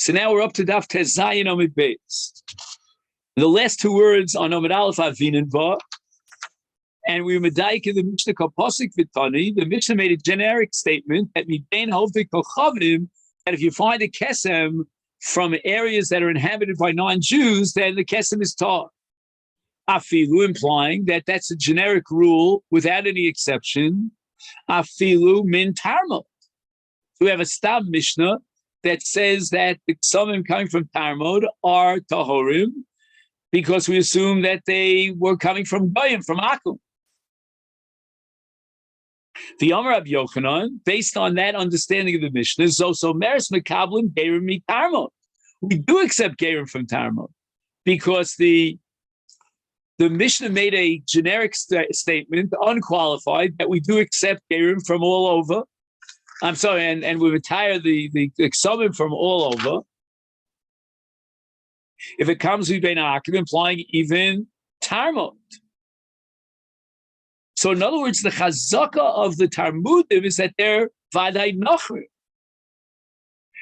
So now we're up to Daf Tezayin Omid Beis. The last two words on Omid Aleph Avinin Va, and we medaik in the Mishnah Kaposik Vitani. The Mishnah made a generic statement that Midain Hovdik Kochavim, that if you find a kesem from areas that are inhabited by non-Jews, then the kesem is tar. Afilu, implying that that's a generic rule without any exception. Afilu min tarmot. We have a stam Mishnah that says that the Ksumim coming from Tarmod are Tahorim because we assume that they were coming from Goyim, from Akum. The Amar Rabbi Yochanan, based on that understanding of the Mishnah, is also Meres Mekablim Gerim mi Tarmod. We do accept Gerim from Tarmod because the Mishnah made a generic statement, unqualified, that we do accept Gerim from all over. I'm sorry, and we retire the Ksumim from all over. If it comes with Ben Akim, implying even Tarmod. So in other words, the chazaka of the Talmudim is that they're Vadai Nachrim.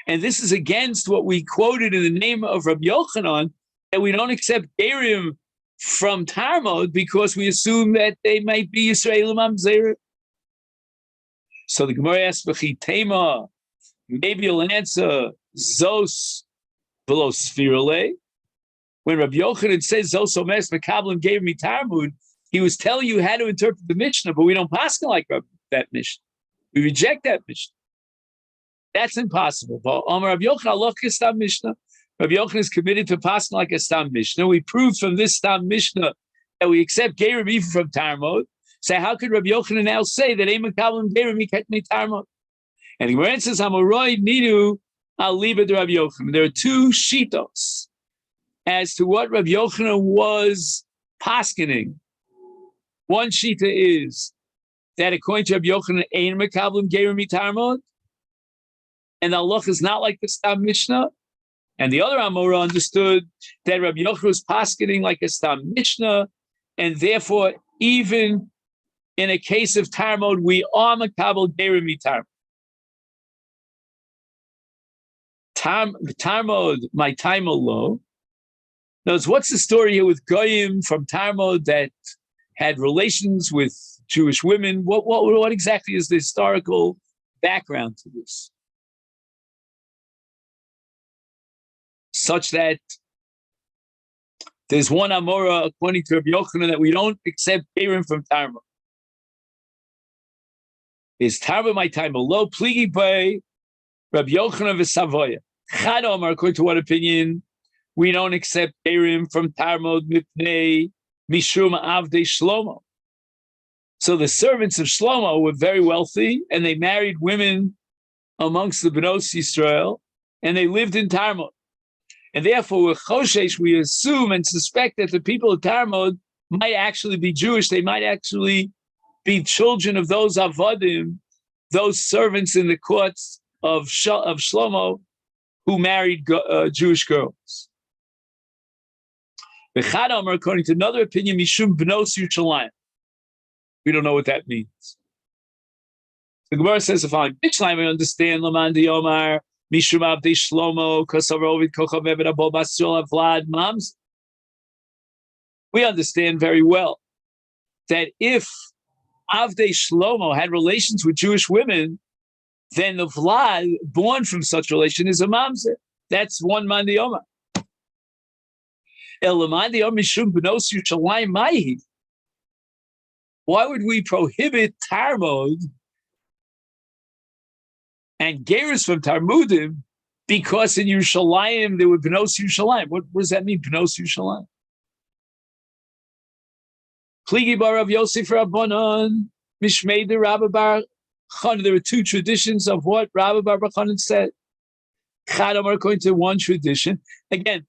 And this is against what we quoted in the name of Rabbi Yochanan, that we don't accept Gerim from Tarmod because we assume that they might be Yisraelim Amzerim. So the Gemara asks, V'chitema, maybe you'll answer, Zos v'lo sphirale. When Rabbi Yochanan says, Zos omes mekablim gave me Talmud, he was telling you how to interpret the Mishnah, but we don't pass like that Mishnah. We reject that Mishnah. That's impossible. But Rabbi Yochanan, Allah Stam Mishnah. Rabbi Yochanan is committed to passing like a Stam Mishnah. We proved from this Stam Mishnah that we accept Gerim even from Tarmod. So how could Rabbi Yochanan now say that Eimah Kabbalim Gerim Miketni Tarmod? And the Gemara says, Hamoroi Nidu Al Liba de Rabbi Yochanan. There are two shitos as to what Rabbi Yochanan was paskening. One shita is that according to Rabbi Yochanan, Eimah Kabbalim Gerim Tarmod, and the halacha is not like the Stam Mishnah. And the other Amora understood that Rabbi Yochanan was paskening like a Stam Mishnah, and therefore even in a case of Tarmod, we are makabel gerim mitarmod. Tarmod, my time low. Notice what's the story here with Goyim from Tarmod that had relations with Jewish women? What exactly is the historical background to this? Such that there's one Amora, according to Rabbi Yochanan, that we don't accept gerim from Tarmod. Is Tarba my time below? Pligi by Rabbi Yochanan of Savoya. Chad Omar, according to what opinion, we don't accept Gerim from Tarmod Mipnei Mishum Avdei Shlomo. So the servants of Shlomo were very wealthy, and they married women amongst the Bnos Yisrael, and they lived in Tarmod. And therefore, with Choshesh, we assume and suspect that the people of Tarmod might actually be Jewish. They might actually be children of those avodim, those servants in the courts of Shlomo who married Jewish girls. B'chad Omer, according to another opinion, Mishum Bnos Yerushalayim. We don't know what that means. The Gemara says the following: B'chlayim, I understand Laman di Omar Mishum Avdei Shlomo Kosav Ovid Kochav Eved Abo Basol Avlad Mams. We understand very well that if Avdei Shlomo had relations with Jewish women, then the Vlad born from such relation is a mamzer. That's one man di Omar. Why would we prohibit Tarmod and Geras from Talmudim because in Yerushalayim there were Bnos Yerushalayim? What does that mean, Bnos Yerushalayim? Pligi bar Rav Yosef Rabbanon, Mishmei de Rabbi Bar Chanan. There were two traditions of what Rabbi Bar Chanan said. Chadam are according to one tradition. Again,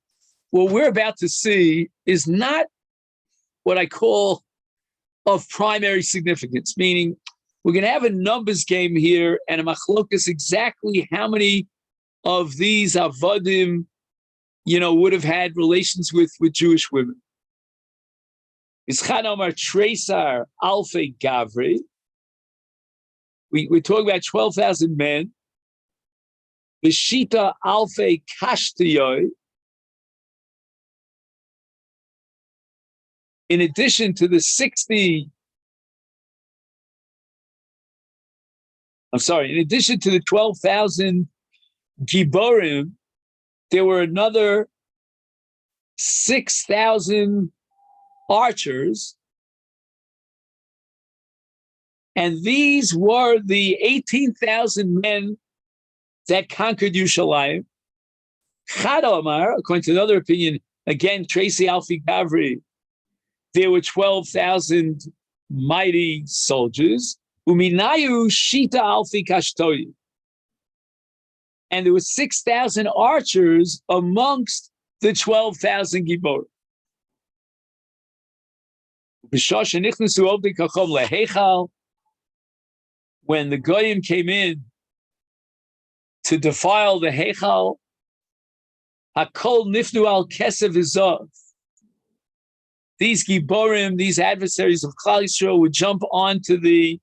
what we're about to see is not what I call of primary significance, meaning we're going to have a numbers game here and a machlokas exactly how many of these avodim, would have had relations with Jewish women. Ischan Omar Tresar Alfe Gavri. We're talking about 12,000 men. Vishita alfe kashtiyoi. In addition to the 12,000 Giborim, there were another 6,000 archers, and these were the 18,000 men that conquered Yerushalayim. Chad Omar, according to another opinion, again, Tracy Alfie Gavri, there were 12,000 mighty soldiers. Uminayu Shita Alfi Kashtoyi. And there were 6,000 archers amongst the 12,000 Gibor. When the Goyim came in to defile the Heichal, Hakol Nifnu al Kesev Izav. These Giborim, these adversaries of Klal Yisrael, would jump onto the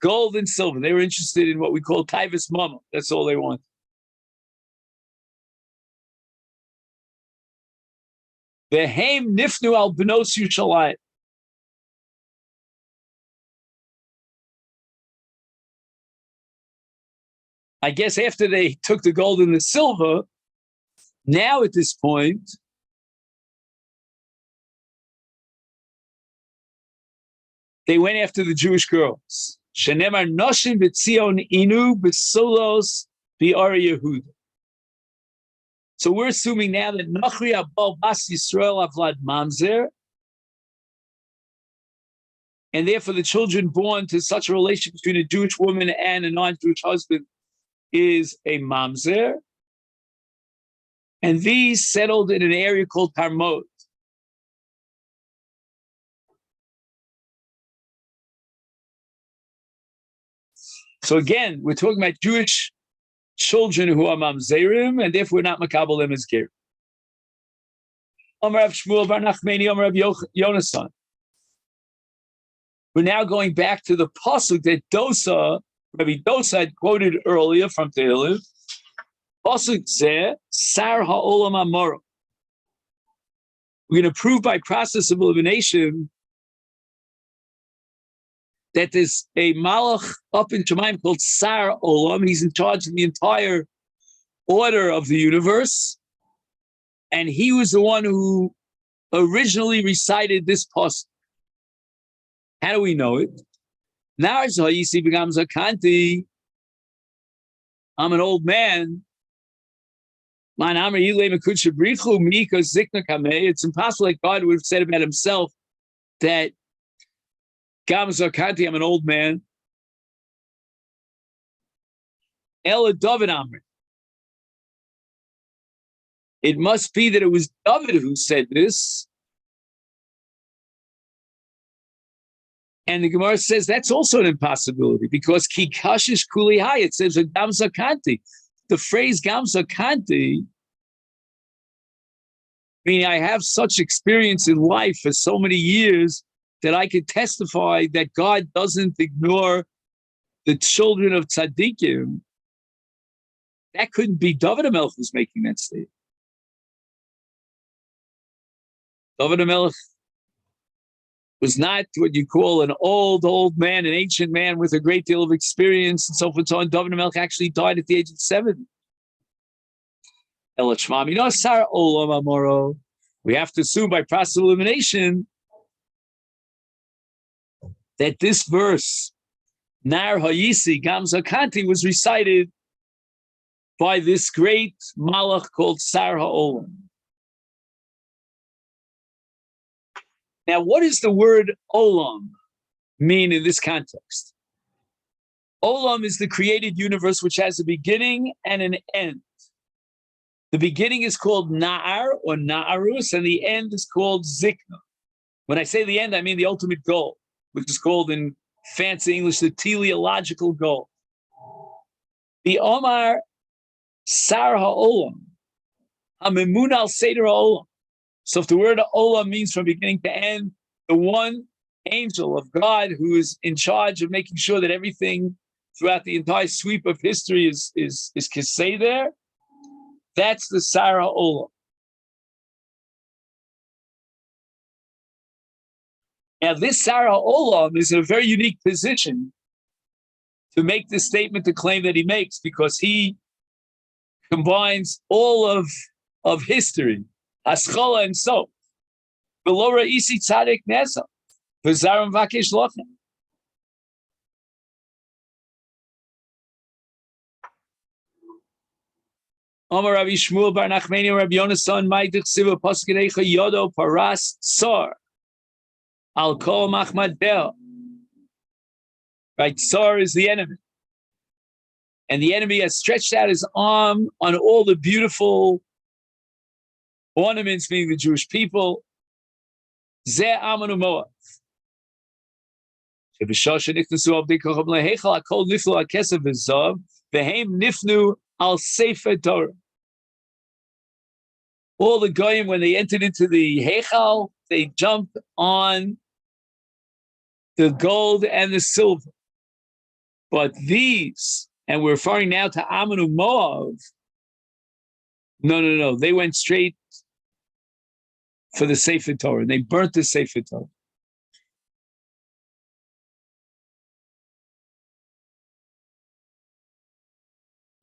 gold and silver. They were interested in what we call Taivas Mama. That's all they want. Vehem Nifnu al Bnos Yerushalayim. I guess after they took the gold and the silver, now at this point, they went after the Jewish girls. Shenemar noshim b'tzion inu b'solos bi'ar Yehuda. So we're assuming now that Nachri Abal Bas Yisrael Avlad Mamzer, and therefore the children born to such a relation between a Jewish woman and a non-Jewish husband is a Mamzer. And these settled in an area called Tarmod. So again, we're talking about Jewish children who are mamzerim, and therefore we're not makabel them as ger. Amar Rav Shmuel bar Nachmani, Amar Rav Yonasan. We're now going back to the pasuk that Rabbi Dosa had quoted earlier from Tehillim. Pasuk zeh sar ha'olam amoro. We're going to prove by process of elimination that there's a malach up in Shemaim called Sar Olam. He's in charge of the entire order of the universe. And he was the one who originally recited this pasuk. How do we know it? I'm an old man. It's impossible that God would have said about himself that Gam Zakanti, I'm an old man. Ela David Amri. It must be that it was David who said this. And the Gemara says that's also an impossibility because Ki Kashish Kuli Hai, it says Gam Zakanti. The phrase Gam Zakanti, meaning I have such experience in life for so many years that I could testify that God doesn't ignore the children of tzaddikim. That couldn't be David HaMelech who's making that statement. David HaMelech was not what you call an old man, an ancient man with a great deal of experience and so forth and so on. David HaMelech actually died at the age of 70. We have to assume by process of elimination that this verse, Nar Hayisi Gam Zakanti, was recited by this great malach called Sar HaOlam. Now, what does the word Olam mean in this context? Olam is the created universe which has a beginning and an end. The beginning is called Na'ar or Na'arus, and the end is called Zikna. When I say the end, I mean the ultimate goal, which is called in fancy English the teleological goal. The Omar Sar HaOlam, HaMemun al Seder HaOlam. So if the word Olam means from beginning to end, the one angel of God who is in charge of making sure that everything throughout the entire sweep of history is Kisei there. That's the Sarah Olam. Now, this Sarah Olam is in a very unique position to make the statement, the claim that he makes, because he combines all of history, Haskalah and so. Belora isi tzadik nesa, v'zaram vakesh lochem. Amar Rabbi Shmuel bar Nachmani Rabbi Yonasan Ma'idich Siva Paskedecha Yodo Paras Tsar Al Kol Machmad Bel. Right, Tsar is the enemy, and the enemy has stretched out his arm on all the beautiful ornaments, being the Jewish people. Zeh Amanu Moav. Shebishasha Nichnasu Al Dikocham LeHechal Akol Niflu Al Kesef V'Zav V'Heim Nifnu Al Sefer Torah. All the goyim, when they entered into the Heichal, they jumped on the gold and the silver. But these, and we're referring now to Amanu Moav, no, they went straight for the Sefer Torah. They burnt the Sefer Torah.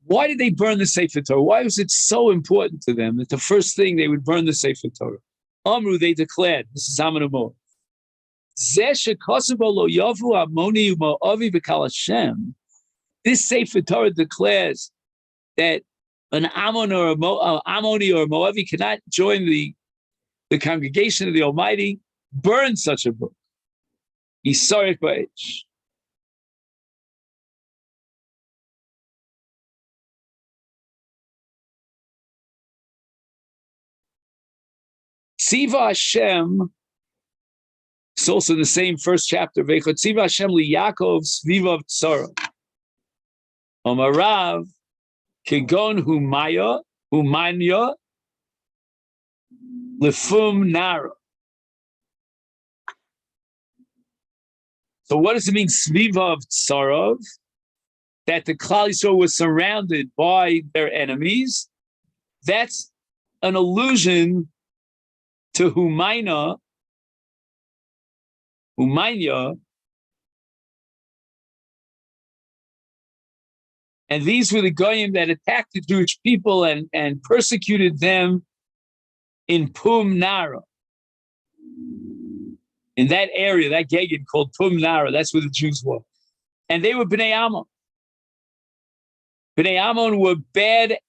Why did they burn the Sefer Torah? Why was it so important to them that the first thing they would burn the Sefer Torah? Amru, they declared, this is Amanu Moav. This Sefer Torah declares that an Ammon or Ammoni or a Moavi cannot join the congregation of the Almighty. Burn such a book. Yisarik ba'esh. Tziva Hashem, it's also in the same first chapter, Veichot Tziva Hashem li Yaakov Svivav Tzara. Omarav, Kegon Humanya, Lefum Nara. So what does it mean, Svivav Tzarav? That the Klal Yisrael was surrounded by their enemies. That's an allusion to Humanya, and these were the goyim that attacked the Jewish people and persecuted them in Pum Nara. In that area, that Geged called Pum Nara, that's where the Jews were. And they were Bnei Ammon. Bnei Ammon were bad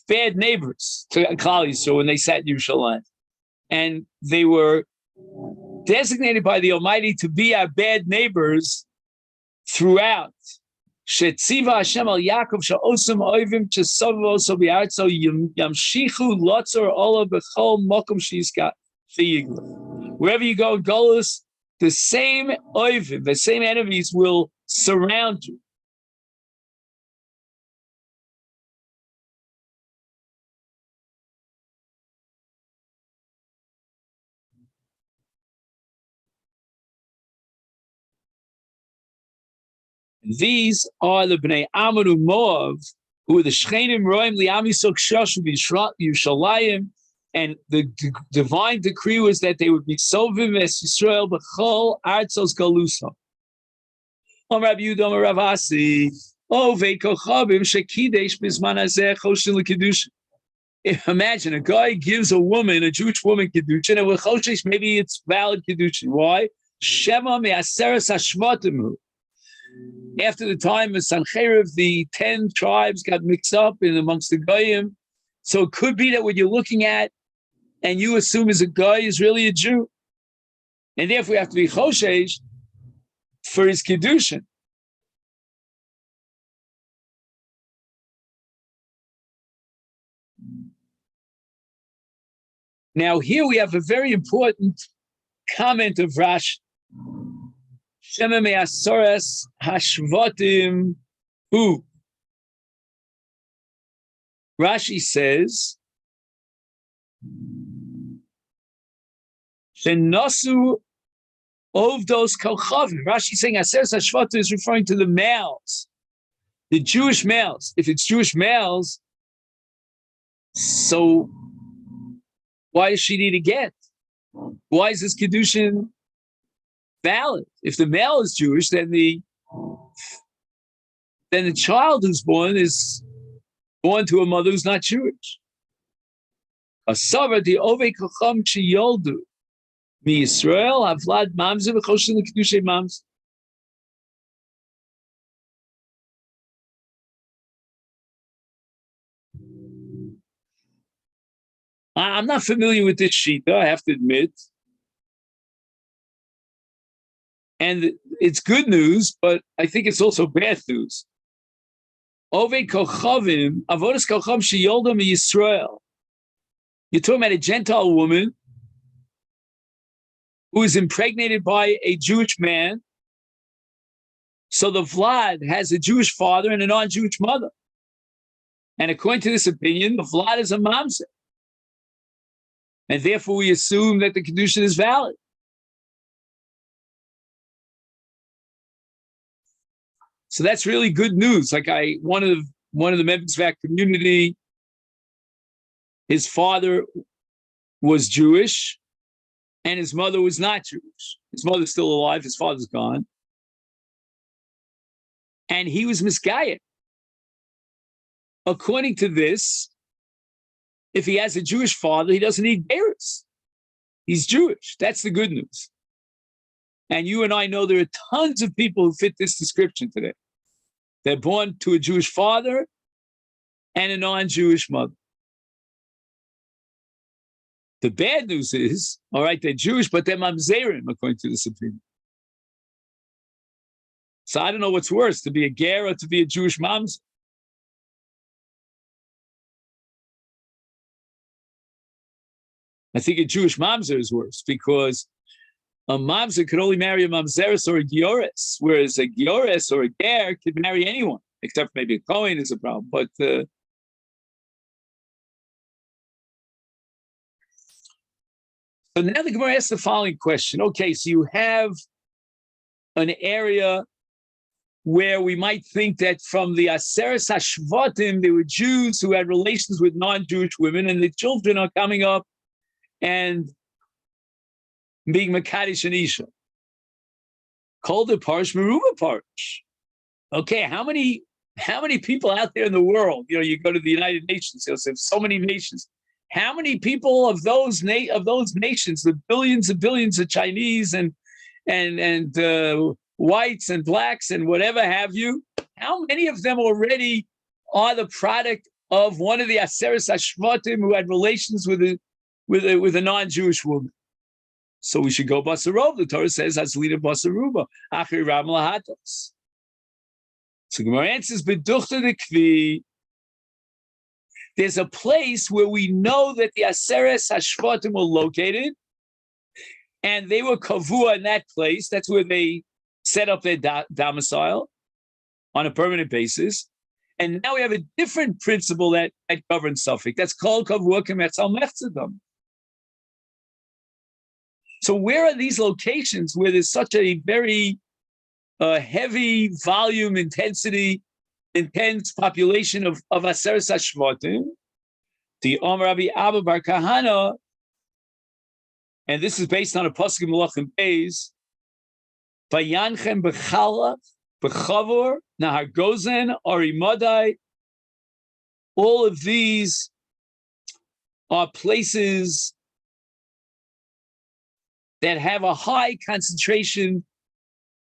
neighbors to Klal Yisrael when they sat in Yerushalayim. And they were designated by the Almighty to be our bad neighbors throughout. Shetziva Hashem al Yaakov she'osam oivim chesavav oso bi'artzo yamshichu lotzor ola b'chol mokum she'izka fiyigla. Wherever you go in Golus, the same oivim, the same enemies will surround you. These are the Bnei Amanu Moav, who are the Shchenim Roim Li'am Yisok Shoshu Yushalayim, and the divine decree was that they would be Sovim Es Yisrael B'chol Artzos Galusa. Rabbi Yudom Rav Asi, Vei Kochavim Shekidesh Bizman Hazeh Choshen L'Kedushin. Imagine a guy gives a Jewish woman Kedushin, and with Choshesh, maybe it's valid Kedushin. Why? Shema Me'aseres Hashvatim. After the time of Sancheriv, the 10 tribes got mixed up in amongst the Goyim. So it could be that what you're looking at and you assume is a guy is really a Jew. And therefore you have to be Choshesh for his Kedushin. Now here we have a very important comment of Rashi. Shema me'asoras hashvatim hu. Rashi says, Shenasu ovdos kolchavim. Rashi saying aseres hashvatim is referring to the males the Jewish males. If it's Jewish males, so why does she need a get? Why is this Kedushin valid? If the male is Jewish, then the child who's born is born to a mother who's not Jewish. Asavar the ove kocham sheyoldu mi Yisrael havlad mamzer v'choshen l'kedushay mamzer. I'm not familiar with this shita, I have to admit. And it's good news, but I think it's also bad news. Ove kochavim, avodas kocham sheyoldu mi Yisrael. You're talking about a Gentile woman who is impregnated by a Jewish man. So the Vlad has a Jewish father and a non-Jewish mother. And according to this opinion, the Vlad is a mamzer. And therefore we assume that the Kedushin is valid. So that's really good news. Like one of the members of our community, his father was Jewish and his mother was not Jewish. His mother's still alive, his father's gone. And he was misguided. According to this, if he has a Jewish father, he doesn't need beirus. He's Jewish. That's the good news. And you and I know there are tons of people who fit this description today. They're born to a Jewish father and a non-Jewish mother. The bad news is, all right, they're Jewish, but they're mamzerim, according to this opinion. So I don't know what's worse, to be a ger or to be a Jewish mamzer. I think a Jewish mamzer is worse because a mamzer could only marry a mamzeris or a giores, whereas a giores or a ger could marry anyone, except maybe a Kohen is a problem. But so now the Gemara asks the following question. Okay, so you have an area where we might think that from the Aseres HaShvatim, there were Jews who had relations with non-Jewish women, and the children are coming up and being Makadish and Isha. Called the Parish, Meruba Parish. Okay, how many people out there in the world? You know, you go to the United Nations, you'll say so many nations. How many people of those nations, the billions and billions of Chinese and whites and blacks and whatever have you, how many of them already are the product of one of the Aseres HaShvatim who had relations with a non-Jewish woman? So we should go Basarov. The Torah says, Hazlina Basaruba, Achri Ram Lahatos. So Gemara answers, Beduchta de Kvi. There's a place where we know that the Aseres HaShvatim were located, and they were kavua in that place. That's where they set up their domicile on a permanent basis. And now we have a different principle that governs Suffolk. That's called kavua kemetzal mechzedam. So where are these locations where there's such a very heavy volume, intense population of Aseres HaShvatim? The Rabbi Abba Bar Kahana, and this is based on a pasuk in Melachim Beis, Vayanchem Bechalach, Bechavor, Nahar Gozen, Arimadai. All of these are places that have a high concentration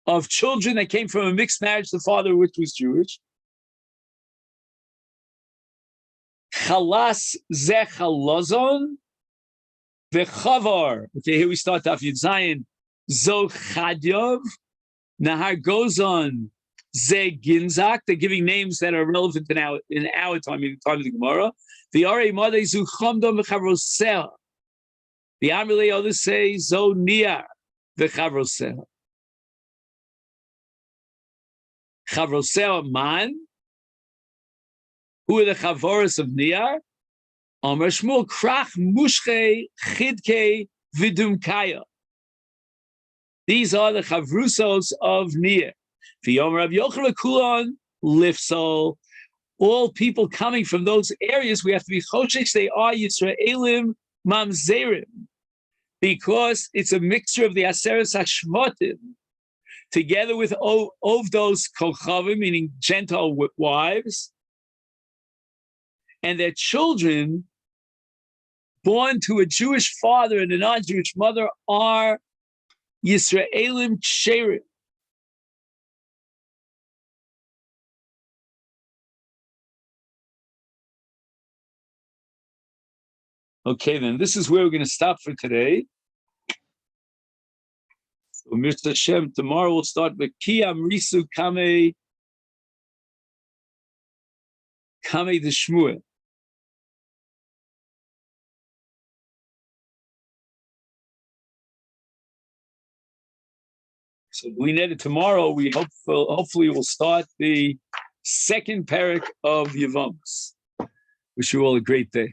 of children that came from a mixed marriage, the father of which was Jewish. Chalas ze chalazon vechavar. Okay, here we start off Yud Zayin. Zo chadyov nahar gozon ze ginzak. They're giving names that are relevant in our time, in the time of the Gemara. The arei madei zu chamdom v'chavroseh. The Amalei others say zo niar v'chavroseh. Chavroseh man. Who are the chavoros of Niyar? Amar Shmuel krach mushche chidke vidumkaya. These are the chavrusos of Niyar. V'yomer Rav Yochanan Kulon Lifsol, all people coming from those areas, we have to be choshesh, they are Yisraelim Mamzerim, because it's a mixture of the Aseres Hashvatim, together with Ovdos Kochavim, meaning Gentile wives, and their children born to a Jewish father and a non-Jewish mother are Yisraelim Ksherim. Okay, then this is where we're going to stop for today. So, Mr. Hashem, tomorrow we'll start with Ki Amrisu Kame the Shmuel. So we need it tomorrow. We hopefully will start the second parak of Yevamot. Wish you all a great day.